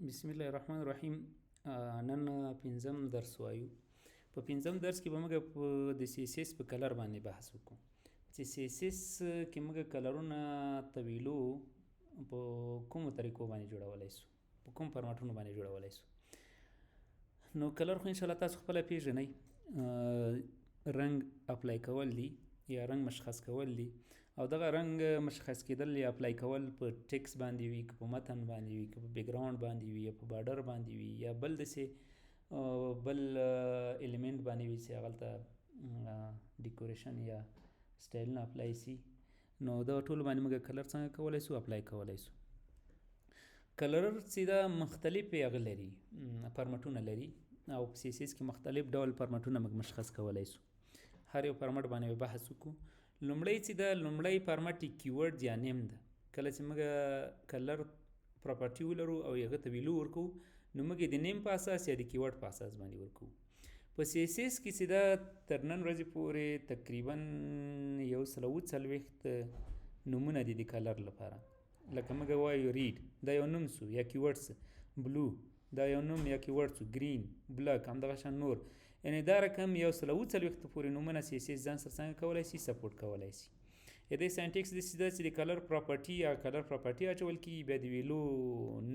بسم الله الرحمن الرحیم. نن پنځم درس وایو. په پنځم درس کې به موږ په د سی اس اس په کلر باندې بحث وکړو. چې سی اس اس کې موږ کلرونه طویلو په کومو طریقو باندې جوړولی سو، په کوم فارمټونو باندې جوړولی سو. نو کلر خو انشاءالله تاسو خپله پیژنئ، رنګ اپلای کول دي یا رنګ مشخص کول دي، او دغه رنګ مشخص کېدل یا اپلای کول په ټیکس باندې وي، که په متن باندې وي، که په بیکګراوند باندې وي، یا په بارډر باندې وي، یا بل داسې بل الیمنټ باندې وي چې هغلته ډیکوریشن یا سټایلونه اپلای سي. نو دغه ټولو باندې موږ کلر څنګه کولی سو، اپلای کولی سو. کلر چې دا مختلفې هغه لري، فارمټونه لري، او په سی اس اس کې مختلف ډول فارمټونه موږ مشخص کولی سو. هر یو فارمټ باندې بحث وکړو. لومړی چې دا لومړی فارمټ کیورډ یا نیم ده. کله چې موږ کلر پراپرټي ولرو او هغه ته ویلو ورکو، نو موږ د نیم په اساس یا د کیورډ په اساس باندې ورکو. په سی اس اس کې چې دا تر نن ورځې پورې تقریبا 140 نومونه دي د کلر لپاره. لکه موږ وایو ریډ، دا یو نوم سو یا کیورډ سو. بلو دا یو نوم یا کیورډ سو. گرین، بلاک، همدغه شان نور. یعنې دا رقم 140 پورې نومونه سی اس اس ځان سره څنګه کولی سي، سپورټ کولی سي. د دې ساینټکس داسې ده چې د کلر پراپرټي یا کلر پراپرټي اچول کېږي، بیا د ویلو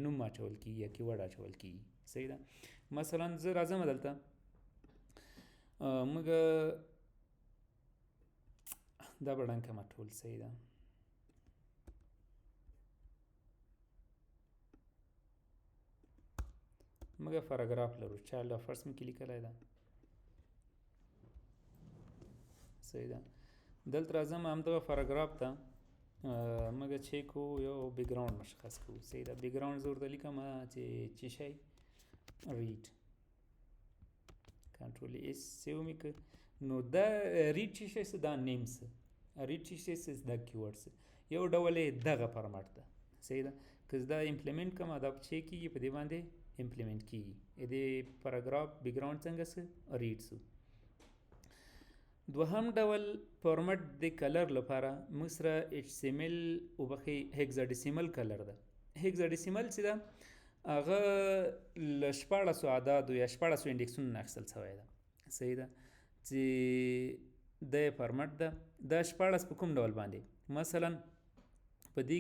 نوم اچول کېږي یا کیورډ اچول کېږي. صحیح ده. مثلا زه راځم دلته، موږ دا به ډنګ کمه ټول. صحیح ده. موږ پاراګراف لرو، چایلډ اف فرست مې کې لیکلی ده. صحیح ده. دلته راځم همدغه پاراګراف ته موږ چیک کوو، یو بیکګراوند مشخص کوو. صحیح ده. بیکګراوند زه ورته لیکم چې څه شی، ریډ. کنټرول ایس سیو مې کړ. نو دا ریډ چې شی څه، دا نیم څه، ریډ چې شی څه، دا کیورډ څه. یو ډول یې دغه فارمټ ده. صحیح ده. که زه دا امپلیمنټ کړم، دا چې کېږي په دې باندې امپلیمنټ کېږي. د پاراګراف بیکګراوند څنګه څه، ریډ څه. دوهم ډول فارمټ د کلر لپاره موږ سره ایچ سی ایم ایل وبخښئ هیکزاډیسیمل کلر ده. هیکزاډیسیمل چې ده هغه له 14 اعدادو یا 14 انډکسونو نه اخیستل شوی ده. صحیح ده. چې د فارمټ ده. دا 14 په کوم ډول باندې، مثلا په دې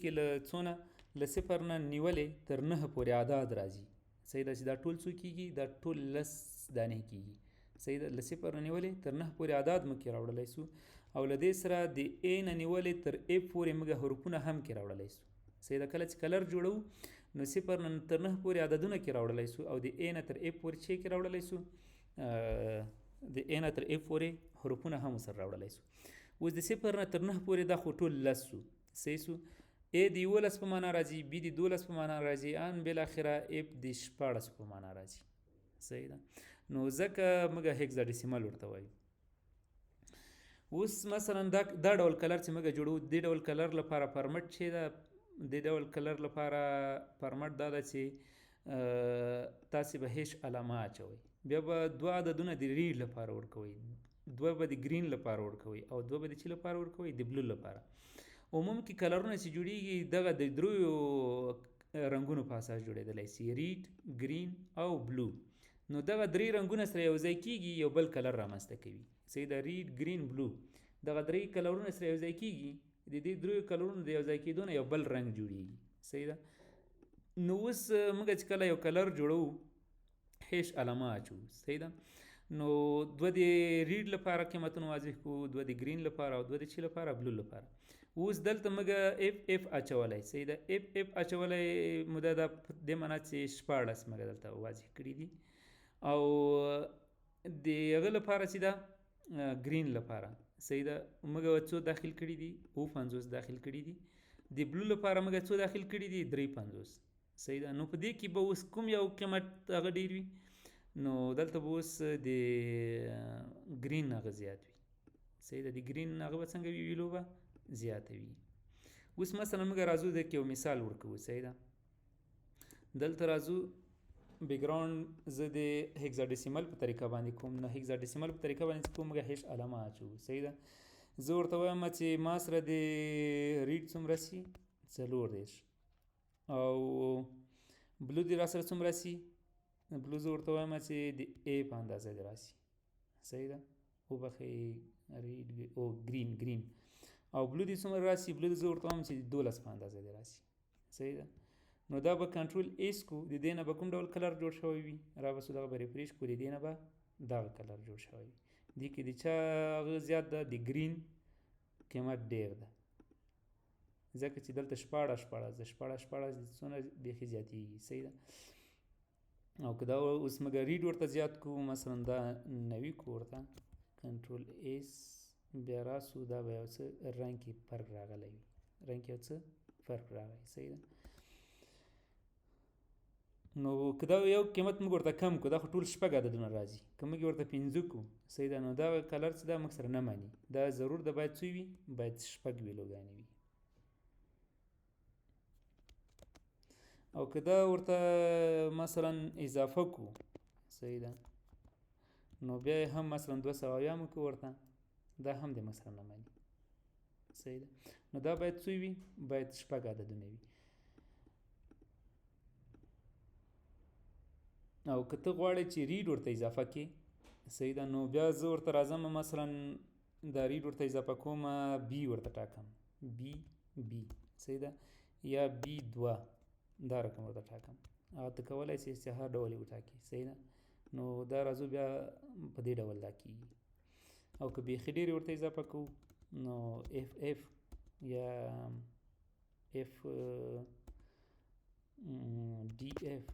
کې له څونه، له 0 نه نیولې تر 9 پورې اعداد راځي. صحیح ده. چې دا ټول څو کېږي، دا ټول 10 دانې کېږي. صحیح ده. له 0 نه نیولې تر 9 پورې اعداد موږ کې راوړلی سو، او له دې سره د ا نه نیولې تر ا پورې موږ حروفونه هم کې راوړلی سو. صحیح ده. کله چې کلر جوړو، نو 0 نه تر 9 پورې عددونه کې راوړلی سو، او د ا نه تر ا پورې چې کې راوړلی سو، د ا نه تر ا پورې حروفونه هم سره راوړلی سو. اوس د 0 نه تر 9 پورې دا خو ټول 10 سو. صحیح سو. ا د 11 په معنا راځي، بی د 12 په معنا راځي، ان بالاخره ا د 14 په معنا راځي. صحیح ده. نو ځکه موږ هیکزاډیسیمل ورته وایو. اوس مثلا دا ډول کلر چې موږ جوړو، دې ډول کلر لپاره فارمټ چې ده، دې ډول کلر لپاره فارمټ دا ده چې تاسې به هیش علامه اچوئ، بیا به 2 عددونه د ریډ لپاره ورکوئ، 2 به د ګرین لپاره ورکوئ، او 2 به د چی لپاره ورکوئ، د بلو لپاره. عموم کې کلرونه چې جوړیږي دغه د دریو رنګونو په اساس جوړېدلی سي، ریډ، گرین او بلو. نو دغه 3 رنګونه سره یو ځای کېږي، یو بل کلر رامنځته کوي. صحیح ده. ریډ، گرین، بلو، دغه 3 کلرونه سره یو ځای کېږي، د دې 3 کلرونو د یو ځای کېدو نه یو بل رنګ جوړیږي. صحیح ده. نو اوس موږ چې کله یو کلر جوړو، هیش علامه اچو. صحیح ده. نو 2 د ریډ لپاره قیمتونه واضح کوو، 2 د گرین لپاره، او 2 د چی لپاره، بلو لپاره. اوس دلته موږ اف اچولی. صحیح ده. اف اچولی موږ دا د معنا چې 14 موږ دلته واضح کړي دي، او د هغه لپاره چې ده گرین لپاره. صحیح ده. موږ څو داخل کړي دي، 50 داخل کړي دي. د بلو لپاره موږ څو داخل کړي دي، 53. صحیح ده. نو په دې کې به اوس کوم یو قیمت هغه ډیر وي، نو دلته به اوس د گرین هغه زیات وي. صحیح ده. د گرین هغه به څنګه وي، ویلو به زیاته وي. اوس مثلا موږ راځو د یو مثال ورکوو. صحیح ده. دلته راځو، بیکګراوند زه د هیکزاډیسیمل په طریقه باندې کوم. نه هیکزاډیسیمل په طریقه باندې کوم، موږ هیش علامه اچوو. صحیح ده. زه ورته وایم چې ما سره د ریډ څومره سي، 4. او بلو دې را سره څومره راسي؟ بلو زه ورته وایم چې د A په اندازه دې راسي. صحیح ده؟ وبخښئ ریډ او ګرین او بلو دې څومره راسي؟ بلو زه ورته وایم چې 12 په اندازه دې راسي. صحیح ده؟ نو دا به کنټرول ایس کو، د دې نه به کوم ډول کلر جوړ شوی وي؟ را بسو دغه به ریفریش کو، د دې نه به دغه کلر جوړ شوی وي. دې کې د چا هغه زیات ده؟ د ګرین قیمت ډیر ده، ځکه چې دلته 14 د 14 څونه بیخي زیاتېږي. صحیح ده؟ او که دا اوس مګر ریډ ورته زیات کو، مثلا دا 90 کو ورته کنټرول ایس بیا راسو، دا به یو څه رنګ کې فرق راغلی وي، رنګ کې یو څه فرق راغی. صحیح ده؟ نو که دا یو قیمت موږ ورته کم کو، دا خو ټول 6 عددونه راځي، که موږ ورته 5 کو، صحیح ده، نو دا کلر چې دا موږ سره نه مانی، دا ضرور ده باید څه وي؟ باید 6 ویلوګانې وي. او که دا ورته مثلا اضافه کو، صحیح ده، نو بیا هم مثلا 200 کو ورته، دا هم د مثلا نه مانی. صحیح ده؟ نو دا باید څه وي؟ باید 6 عددونه وي. او که ته غواړې چې ریډ ورته اضافه کې، صحیح ده، نو بیا زه ورته راځم، مثلا دا ریډ ورته اضافه کوم، بی ورته ټاکم، بی صحیح ده، یا B2 دا رقم ورته ټاکم، او ته کولی شې چې هر ډول یې وټاکې. صحیح ده؟ نو دا راځو بیا په دې ډول دا کېږي. او که بیخي ډېرې ورته اضافه کوو، نو FF یا FDF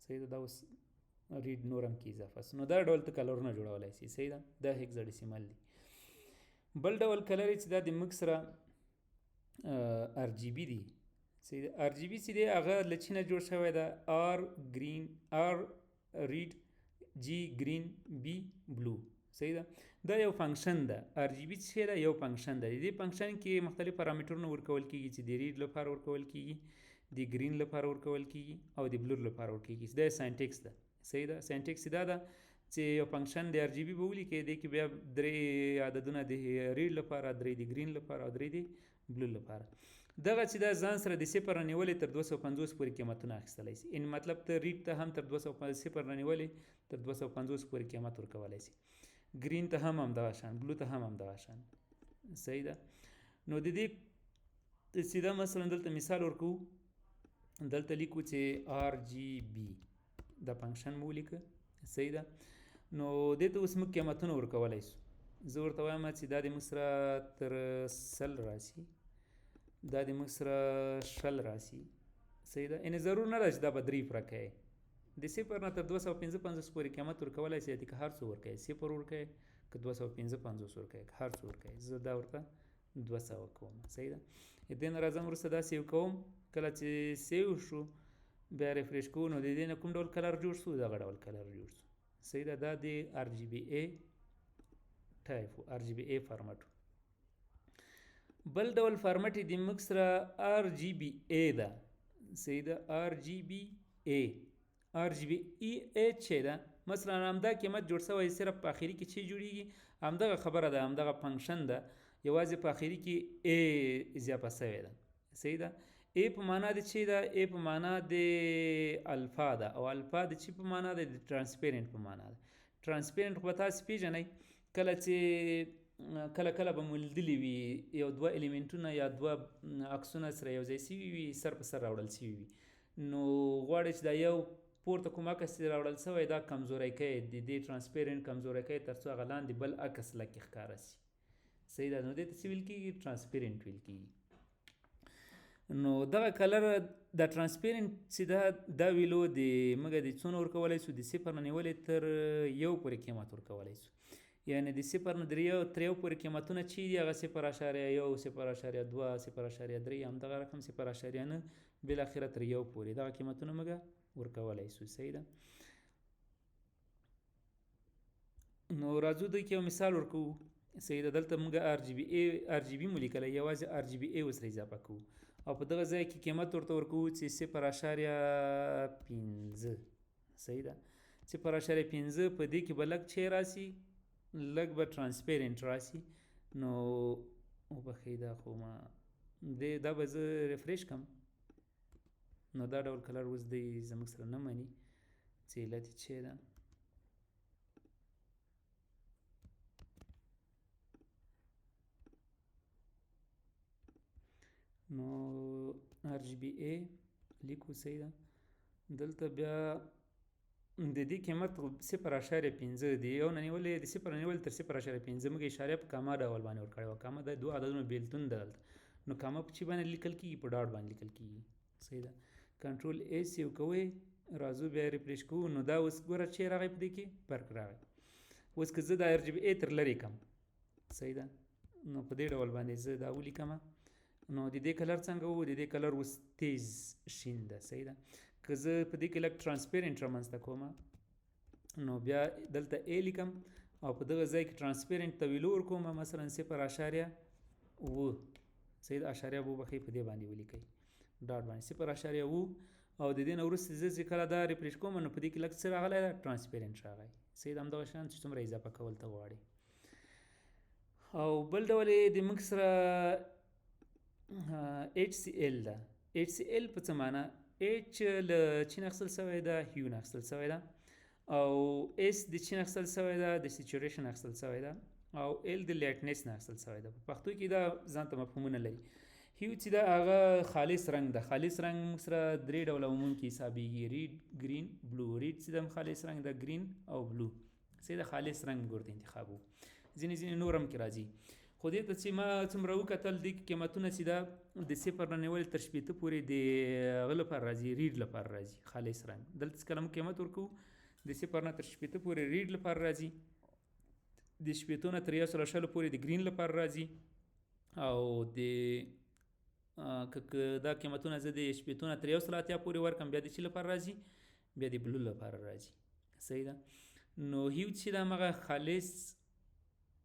صحیح ده، دا اوس ریډ نورم کې اضافه سو. نو دا ډول ته کلرونه جوړولی شي. صحیح ده؟ دا هیکزاډیسیمل دی. بل ډول کلر چې دا د موږ سره RGB دی. صحیح ده؟ RGB چې دی هغه له چی نه جوړ شوی ده؟ R ریډ، G ګرین، B بلو. صحیح ده؟ دا یو فنکشن ده. RGB چې ده یو فنکشن ده. د دې فنکشن کې مختلف پارامترونه ورکول کېږي چې د ریډ لپاره ورکول کېږي، د ګرین لپاره ورکول کېږي، او د بلور لپاره ورکول کېږي. دا ساینټکس ده. صحیح ده؟ ساینټکس دا ده چې یو فنکشن د RGB به ولیکې، دی کې بیا 3 عددونه د ریډ لپاره، 3 د ګرین لپاره، او 3 د بلو لپاره. دغه چې دا ځان سره د 0 نه نیولې تر 250 پورې قیمتونه اخیستلی شي. ان مطلب ته ریډ ته هم تر 0 نه نیولې تر 250 پورې قیمت ورکولی شي، ګرین ته هم همدغه شان، بلو ته هم همدغه شان. صحیح ده؟ نو د دې سیده مثلا دلته مثال ورکو، دلته لیکو چې RGB دا فنکشن مو ولیکه. صحیح ده؟ نو دې ته اوس موږ قیمتونه ورکولی شو. زه ورته وایم چې دا د موږ سره تر 100 راسي، دا د موږ سره 100 راسي. صحیح ده؟ یعنې ضرور نه ده چې دا به 3 پوره کوي. د 0 نه تر 255 پورې قیمت ورکولی شي، که هر څه ورکوي، 0 ورکوي، که 255 ورکوي، که هر څه ورکوي. زه دا ورته 200 کوم. صحیح ده؟ دې نه راځم وروسته دا سیو کوم. کله چې سیو شو بیا ریفریش کوو، نو د دې نه کوم ډول کلر جوړ شو؟ دغه ډول کلر جوړ شو. صحیح ده؟ دا د RGBA ټایپ و، RGBA فارمټ. بل ډول فارمټ د موږ سره RGBA ده. صحیح ده؟ RGBA چې ده مثلا همدا قیمت جوړ شوی، صرف په اخري کې چې جوړیږي همدغه خبره ده، همدغه فنکشن ده، یوازې په اخري کې A اضافه شوی ده. صحیح ده؟ A په معنا د چې ده؟ A په معنا د الفا ده، او الفا د چې په معنا ده؟ د ترانسپیرنٹ په معنا ده. ترانسپیرنٹ خو به تاسې پیژنئ، کله چې کله به موندلي وي یو 2 الیمنټونه یا 2 عکسونه سره یو ځای شوي وي، سر په سر راوړل شوي وي، نو غواړئ چې دا یو پورته کوم عکس چې راوړل شوی دا کمزوری کوي، د دې ترانسپیرنټ کمزوری کوي تر څو هغه لاندې بل عکس لکې ښکاره شي. صحیح ده؟ نو دې ته څه ویل کېږي؟ ترانسپیرنټ ویل کېږي. نو دغه کلر د ترانسپیرنټ چې دا ویلو د موږ د څونه ورکولی شو؟ د 0 نه نیولې تر 1 پورې قیمت ورکولی شو. یعنې د 0 نه تر 1 پورې قیمتونه چې دي هغه 0.1 0.2 0.3 همدغه رقم 0.9 بالاخره تر 1 پورې دغه قیمتونه موږ ورکولی شو. صحیح ده؟ نو راځو دوی کې یو مثال ورکوو. صحیح ده؟ دلته موږ RGB مو لیکلی، یوازې RGBA ورسره اضافه کوو، او په دغه ځای کې قیمت ورته ورکوو چې 0.5. صحیح ده؟ 0.5 په دې کې به لږ چې راسي، لږ به ترانسپیرنټ راسي. نو وبخښئ دا خو ما دا به زه ریفریش کړم نو دا ډول کلر اوس دی زموږ سره نه مني چې علت یې څه ده. نو RGBA لیکو صحیح ده. دلته بیا د دې قیمت 0.5 دی یو نه نیولې د 0 نه نیولې تر 0.5 موږ اشاره په کاما ډول باندې ورکړې وه. کاما د دوه عددونو بیلتون ده دلته. نو کاما په چی باندې لیکل کېږي؟ په ډاټ باندې لیکل کېږي. صحیح ده. کنټرول A سیو کوئ راځو بیا ریفریش کوو. نو دا اوس ګوره چې راغی په دې کې فرق راغی. اوس که زه دا RGBA تر لرې کړم صحیح ده نو په دې ډول باندې زه دا ولیکم. نو د دې کلر څنګه وو؟ د دې کلر اوس تیز شین ده. صحیح ده. که زه په دې کې لږ ټرانسپیرنټ رامنځته کوم نو بیا دلته A لیکم او په دغه ځای کې ټرانسپیرنټ ته ویلو ورکوم مثلا 0.7 صحیح ده. اشاریه وو بخې په دې باندې ولیکئ ډاټ باندې 0.7 او د دې نه وروسته زه چې کله دا ریفریش کوم نو په دې کې لږ څه راغلی ده؟ ټرانسپیرنټ راغی. صحیح ده. همدغه شان چې څومره اضافه کول ته غواړئ. او بل ډول یې د موږ سره HCl ده. HCl په څه معنا؟ H له چین اخیستل سوی ده، هیو نه اخیستل سوی ده، او S د چین اخیستل سوی ده، د سیچوریشن اخیستل سوی ده، او L د لیټنس نه اخیستل سوی ده. په پښتو کې دا ځان ته مفهومونه لري. هیو چې ده هغه خالص رنګ ده. خالص رنګ موږ سره درې ډوله عموم کې حسابېږي: ریډ، ګرین، بلو. ریډ چې ده خالص رنګ ده، ګرین او بلو. صحیح ده. خالص رنګ ورته انتخابو. ځینې نور هم کې راځي. خو دې ته چې ما څومره وکتل دې قیمتونه چې دا د 0 نه نیولې تر 8 پورې د هغه لپاره راځي، ریډ لپاره راځي خالص رنګ. دلته چې کله موږ قیمت ورکوو د 0 نه تر 8 پورې ریډ لپاره راځي، د 8 نه تر 1.0 پورې د ګرین لپاره راځي، او د که دا قیمتونه زه د 8 نه تر 1.8 پورې ورکم بیا د چی لپاره راځي؟ بیا د بلو لپاره راځي. صحیح ده. نو هیو چې دا هغه خالص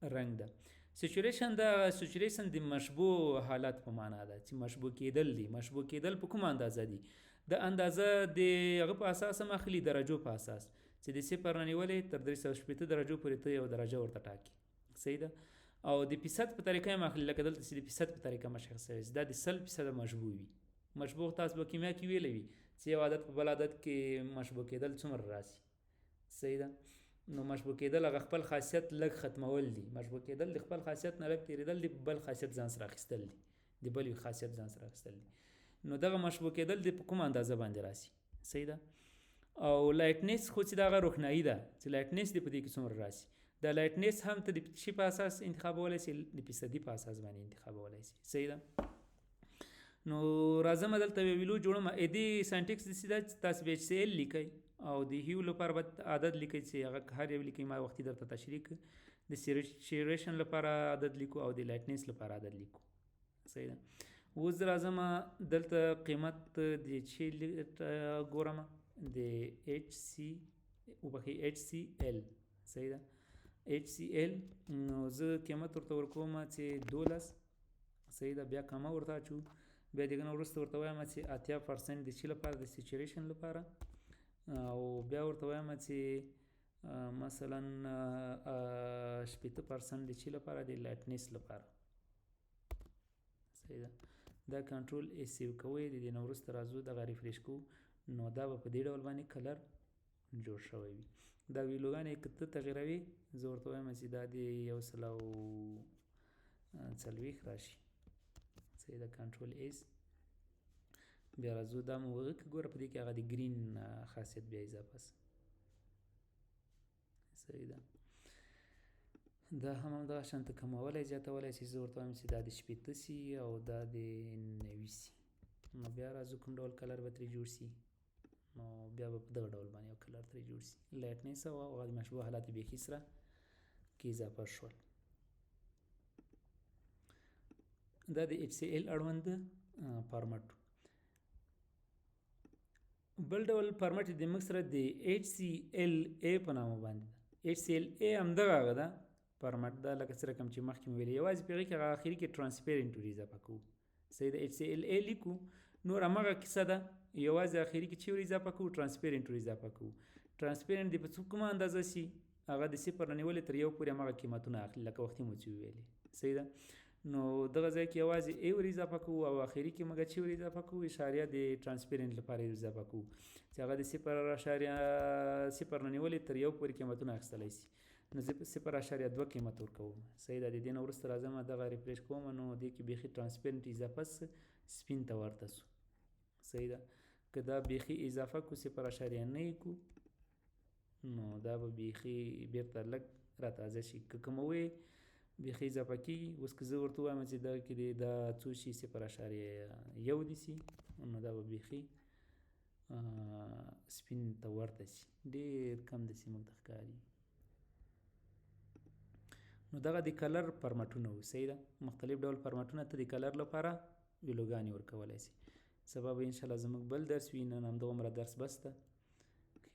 رنګ ده. سیچوریشن د مشبوع حالت په معنا ده چې مشبوع کېدل دي. مشبوع کېدل په کومه اندازه دي؟ د اندازه د هغه په اساس هم اخلي، درجو په اساس چې د 0 نه نیولې تر 380 درجو پورې ته یو درجه ورته ټاکي. صحیح ده. او د فیصد په طریقه هم اخلي، لکه دلته چې د فیصد په طریقه مشخص شوی دا د 100% مشبوع وي. مشبوع تاسو په کیمیا کې ویلی وي چې یو عدد په بل عدد کې مشبوع کېدل څومره راځي. صحیح ده. نو مشبوع کېدل هغه خپل خاصیت لږ ختمول دي. مشبوع کېدل د خپل خاصیت نه لږ تېرېدل دي، بل خاصیت ځان سره اخیستل دي، د بل یو خاصیت ځان سره اخیستل دي. نو دغه مشبوع کېدل د په کومه اندازه باندې راسي. صحیح ده. او لایټنس خو چې دغه روښنایي ده چې لایټنس د په دې کې څومره راسي. دا لایټنس هم ته د شي په اساس انتخابولی شي، د فیصدي په اساس باندې انتخابولی شي. صحیح ده. نو راځم دلته ویلو جوړم دې ساینټکس داسې ده چې تاسو به HCl لیکئ او د هیو لپاره به عدد لیکئ چې هغه هر یو لیکئ. ما وختي درته تشریح کړ. د سیچوریشن لپاره عدد لیکو او د لایټنس لپاره عدد لیکو. صحیح ده. اوس راځم دلته قیمت د چې ګورم د HCl. صحیح ده. HCl نو زه قیمت ورته ورکوم چې 12. صحیح ده. بیا کامه ورته اچو، بیا دغه نه وروسته ورته وایم چې 80% د چی لپاره د سیچوریشن لپاره، او بیا ورته وایم چې مثلا 80% د چی لپاره د لایټنس لپاره. صحیح ده. دا کنټرول A سیو کوئ. د دې نه وروسته راځو دغه ریفریش کوو نو دا به په دې ډول باندې کلر جوړ شوی وي. دا ویلوګانې که ته تغیروي زه ورته وایم چې دا د 140 راشي. صحیح ده. کنټرول S بیا راځو دا مو وغه که ګوره په دې کې هغه د ګرین خاصیت بیا اضافه سه. صحیح ده. دا هم همدغه شانته کمولی زیاتولی شي. زه ورته وایم چې دا د 80 سي او دا د 90 سي. نو بیا راځو کوم ډول کلر به ترې جوړ سي. نو بیا به په دغه ډول باندې یو کلر ترې جوړ سي. لایټنس او هغه د مشبوع حالات بیخي سره کې اضافه شول. دا د HCl اړوند فارمټ. بل ډول فارمټ د موږ سره د HCLA په نامه باندې ده. HCLA همدغه هغه ده فارمټ ده لکه څه رقم چې مخکې مې ویلې، یوازې په هغې کې هغه اخري کې ټرانسپیرنټ ور اضافه کوو. صحیح ده. HCLA لیکو، نور همغه کیسه ده، یوازې اخري کې چې ور اضافه کوو ټرانسپیرنټ ور اضافه کوو. ټرانسپیرنټ د په کومه اندازه سي؟ هغه د 0 نه نیولې تر 1 پورې همغه قیمتونه اخلي لکه وختي مو چې ویلې. صحیح ده. نو دغه ځای کې یوازې ای ور اضافه کوو او اخري کې موږ چې ور اضافه کوو اشاریه د ټرانسپیرنټ لپاره اضافه کوو چې هغه د 0.0 نه نیولې تر 1 پورې قیمتونه اخیستلی شي. نو زه په 0.2 قیمت ورکوم. صحیح ده. د دې نه وروسته راځم دغه ریفریش کوم نو دې کې بیخي ټرانسپیرنټ اضافه سپین ته ورته شو. صحیح ده. که دا بیخي اضافه کو 0.9 کو نو دا به بیخي بیرته لږ راتازه شي. که کوموي بیخي اضافه کېږي. اوس که زه ورته وایم چې دا کې دا څو شي 0.1 دي سي نو دا به بیخي سپین ته ورته شي. ډېر کم داسې موږ ته ښکاري. نو دغه د کلر فارمټونه وو. صحیح ده. مختلف ډول فارمټونه ته د کلر لپاره ویلوګانې ورکولی شي. سبا به انشاءالله زموږ بل درس وي. نن همدغومره درس بس ده.